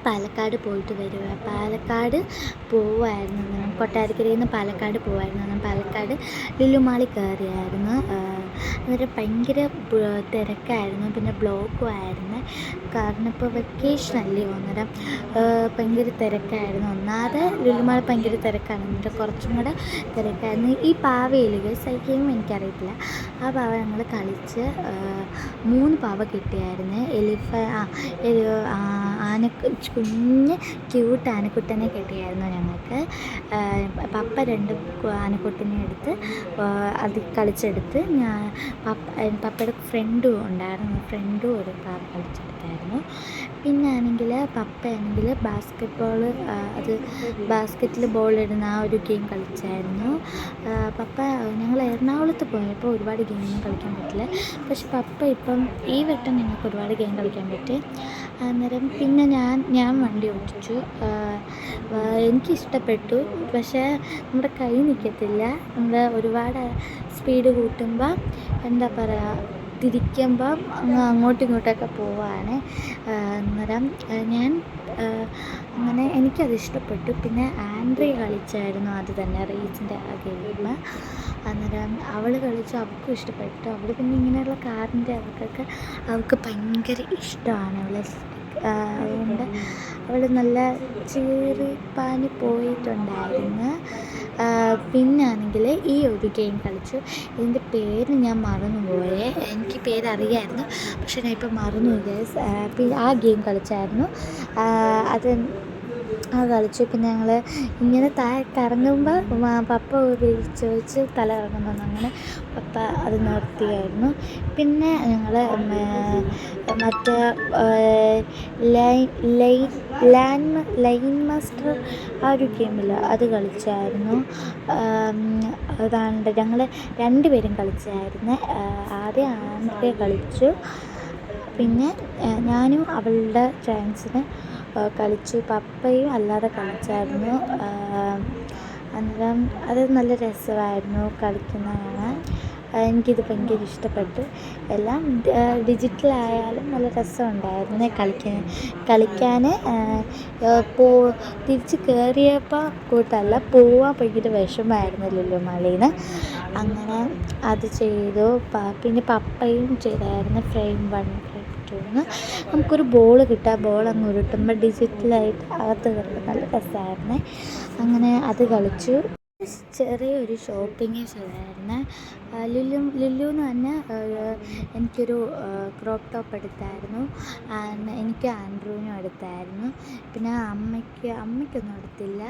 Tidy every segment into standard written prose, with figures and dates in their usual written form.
പാലക്കാട് പോയിട്ട് വരിക. പാലക്കാട് പോവായിരുന്നു, കൊട്ടാരക്കരയിൽ നിന്ന് പാലക്കാട് പോവായിരുന്നു. പാലക്കാട് ലുലു മാളിൽ കയറിയായിരുന്നു. അന്നേരം ഭയങ്കര തിരക്കായിരുന്നു, പിന്നെ ബ്ലോക്കും ആയിരുന്നു. കാരണം ഇപ്പോൾ വെക്കേഷനല്ലേ, അന്നേരം ഭയങ്കര തിരക്കായിരുന്നു. ഒന്നാമത് ലുലു മാൾ ഭയങ്കര തിരക്കാണ്, എന്നിട്ട് കുറച്ചും കൂടെ തിരക്കായിരുന്നു. ഈ പാവയിൽ ഗെയിം എനിക്കറിയത്തില്ല, ആ പാവ ഞങ്ങൾ കളിച്ച് 3 പാവ കിട്ടിയായിരുന്നു. കുഞ്ഞ് ക്യൂട്ട് ആനക്കുട്ടനെ കിട്ടിയായിരുന്നു ഞങ്ങൾക്ക്. പപ്പ 2 ആനക്കുട്ടനെ എടുത്ത് അത് കളിച്ചെടുത്ത് പപ്പയുടെ ഫ്രണ്ടും ഉണ്ടായിരുന്നു, ഫ്രണ്ടും ഒരു പാവ കളിച്ചെടുത്തായിരുന്നു. പിന്നെ ആണെങ്കിൽ പപ്പയാണെങ്കിൽ ബാസ്ക്കറ്റിൽ ബോൾ ഇടുന്ന ആ ഒരു ഗെയിം കളിച്ചായിരുന്നു. പപ്പ ഞങ്ങൾ എറണാകുളത്ത് പോയപ്പോൾ ഒരുപാട് ഗെയിമൊന്നും കളിക്കാൻ പറ്റില്ല, പക്ഷെ പപ്പ ഇപ്പം ഈ വട്ടം ഞങ്ങൾക്ക് ഒരുപാട് ഗെയിം കളിക്കാൻ പറ്റി. അന്നേരം പിന്നെ ഞാൻ വണ്ടി ഓടിച്ചു. എനിക്കിഷ്ടപ്പെട്ടു, പക്ഷേ നമ്മുടെ കൈ നിൽക്കത്തില്ല. നമ്മൾ ഒരുപാട് സ്പീഡ് കൂട്ടുമ്പോൾ എന്താ പറയുക, തിരിക്കുമ്പം അങ്ങോട്ടും ഇങ്ങോട്ടൊക്കെ പോവാണ്. അന്നേരം അങ്ങനെ എനിക്കത് ഇഷ്ടപ്പെട്ടു. പിന്നെ ആൻഡ്രി കളിച്ചായിരുന്നു അത് തന്നെ, റേസിൻ്റെ ആ ഗെയിം. അന്നേരം അവൾ കളിച്ചു, അവൾക്കും ഇഷ്ടപ്പെട്ടു. അവൾ പിന്നെ ഇങ്ങനെയുള്ള കാറിൻ്റെ അവൾക്ക് ഭയങ്കര ഇഷ്ടമാണ് അവളെ. അതുകൊണ്ട് അവൾ നല്ല ചീറിപ്പാഞ്ഞ് പോയിട്ടുണ്ടായിരുന്നു. പിന്നെ ആണെങ്കിൽ ഈ ഒരു ഗെയിം കളിച്ചു, ഇതിൻ്റെ പേര് ഞാൻ മറന്നുപോയേ. എനിക്ക് പേരറിയായിരുന്നു, പക്ഷെ ഞാൻ ഇപ്പം മറന്നുപോയി. ആ ഗെയിം കളിച്ചായിരുന്നു. അത് കളിച്ചു. പിന്നെ ഞങ്ങൾ ഇങ്ങനെ കറങ്ങുമ്പോൾ പപ്പ ചോദിച്ച് തല കറങ്ങുന്നു, അങ്ങനെ പപ്പ അത് നിർത്തിയായിരുന്നു. പിന്നെ ഞങ്ങൾ മറ്റേ ലൈൻ മാസ്റ്റർ ആ ഒരു ഗെയിമില്ല, അത് കളിച്ചായിരുന്നു. അതാണ്ട് ഞങ്ങൾ 2 പേരും കളിച്ചായിരുന്നു. ആദ്യം ആൻഡ്രിയ കളിച്ചു, പിന്നെ ഞാനും അവളുടെ ചാൻസിന് കളിച്ചു. പപ്പയും അല്ലാതെ കളിച്ചായിരുന്നു. അന്നേരം അത് നല്ല രസമായിരുന്നു കളിക്കുന്നതാണ്. എനിക്കിത് ഭയങ്കര ഇഷ്ടപ്പെട്ടു. എല്ലാം ഡിജിറ്റലായാലും നല്ല രസമുണ്ടായിരുന്നു കളിക്കാൻ. തിരിച്ച് കയറിയപ്പോൾ കൂട്ടല്ല, പോവാൻ ഭയങ്കര വിഷമമായിരുന്നു ലുലു മാളിൽ നിന്ന്. അങ്ങനെ അത് ചെയ്തു. പിന്നെ പപ്പയും ചെയ്തായിരുന്നു ഫ്രെയിം 1 ഫ്രെയിം 2. നമുക്കൊരു ബോൾ കിട്ടും, ആ ബോൾ അങ്ങ് ഉരുട്ടുമ്പോൾ ഡിജിറ്റലായിട്ട് അകത്ത് കയറും, നല്ല രസമായിരുന്നു. അങ്ങനെ അത് കളിച്ചു. ചെറിയൊരു ഷോപ്പിങ് ചെയ്തായിരുന്നു. ലുലുന്ന് തന്നെ എനിക്കൊരു ക്രോപ്പ് ടോപ്പ് എടുത്തായിരുന്നു. എനിക്ക് ആൻഡ്രൂവിനും എടുത്തായിരുന്നു. പിന്നെ അമ്മയ്ക്കൊന്നും എടുത്തില്ല.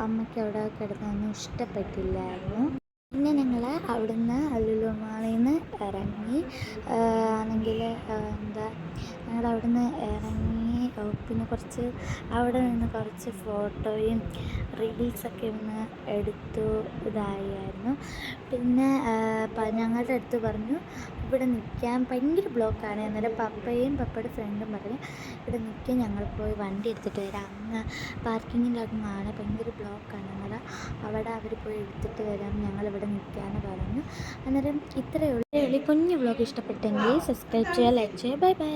അമ്മയ്ക്ക് അവിടെ കിടന്നൊന്നും ഇഷ്ടപ്പെട്ടില്ലായിരുന്നു. പിന്നെ ഞങ്ങൾ അവിടുന്ന് ലുലു മാളിൽ നിന്ന് ഇറങ്ങി. ഞങ്ങളവിടുന്ന് ഇറങ്ങി, പിന്നെ അവിടെ നിന്ന് കുറച്ച് ഫോട്ടോയും റീൽസൊക്കെ ഒന്ന് എടുത്തു, ഇതായിരുന്നു. പിന്നെ ഞങ്ങളുടെ അടുത്ത് പറഞ്ഞു ഇവിടെ നിൽക്കാൻ ഭയങ്കര ബ്ലോക്കാണ്. അന്നേരം പപ്പയുടെ ഫ്രണ്ടും പറഞ്ഞു ഇവിടെ നിൽക്കാൻ, ഞങ്ങൾ പോയി വണ്ടി എടുത്തിട്ട് വരാം, അങ്ങ് പാർക്കിങ്ങിലങ്ങാണ്, ഭയങ്കര ബ്ലോക്കാണ്. അന്നേരം അവിടെ അവർ പോയി എടുത്തിട്ട് വരാം, ഞങ്ങളിവിടെ നിൽക്കാമെന്ന് പറഞ്ഞു. അന്നേരം ഇത്രയേ ഉള്ളൂ. കുഞ്ഞു വ്ളോഗ് ഇഷ്ടപ്പെട്ടെങ്കിൽ സബ്സ്ക്രൈബ് ചെയ്യുക, ലൈക്ക് ചെയ്യുക. Bye bye.